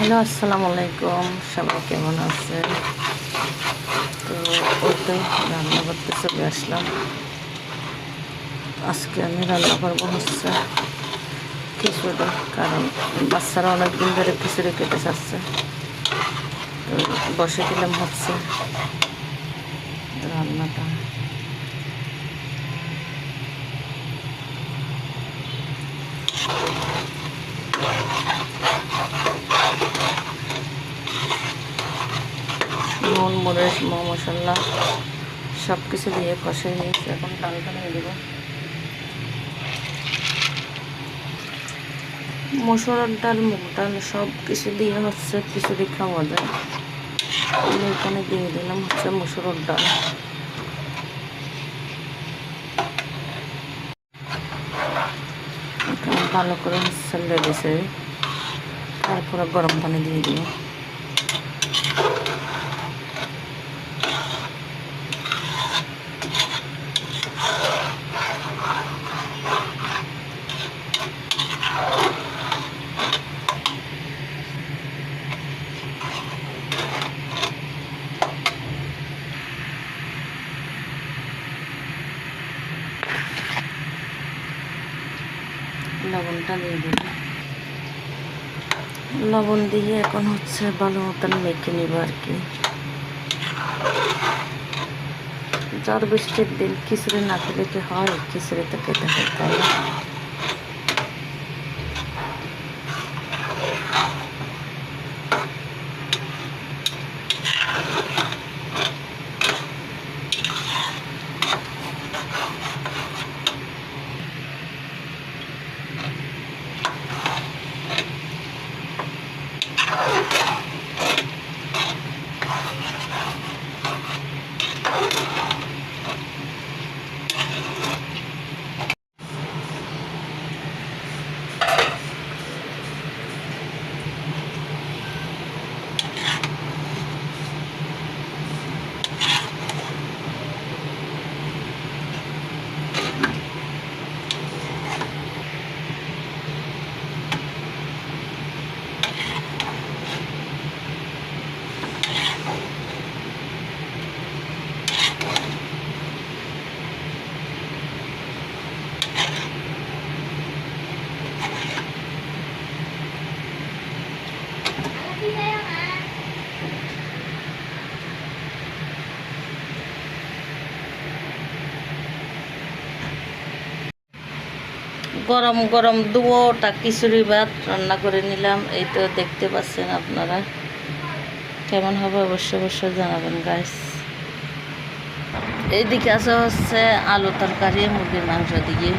Hello, আসসালামু আলাইকুম। সবাই কেমন আছে? তো ওই তো রান্না করতে চলে আসলাম। আজকে আমি রান্না করবো হচ্ছে খিচুড়ি, কারণ বাচ্চারা অনেকদিন ধরে খিচুড়ি খেতে চাচ্ছে। তো বসে দিলাম হচ্ছে রান্নাটা। নুন, মরিচ, মশলা সব কিছু দিয়ে কষাই নিয়েছি। এখন ডালটা নিয়ে দেবো। মসুর ডাল, মুগ ডাল সব কিছু দিয়ে হচ্ছে খিচুড়ি খাওয়া যায়। আমি এখানে দিয়ে দিলাম হচ্ছে মসুর ডাল। এখানে ভালো করে হচ্ছে লেগেছে, তারপরে গরম পানি দিয়ে দিব। লবণটা দিয়ে দেব। লবণ দিয়ে এখন হচ্ছে ভালো মতন মেখে নিব আর কি। ঝড় বৃষ্টির দিন খিচুড়ি না খেলে কি হয়? খিচুড়ি তো খেতে হয়, তাই না? গরম গরম দুটা খিচুড়ি ভাত রান্না করে নিলাম। এই তো দেখতে পাচ্ছেন আপনারা। কেমন হবে অবশ্যই জানাবেন গাইস। এইদিকে আছে হচ্ছে আলু তরকারি মুরগির মাংস দিয়ে।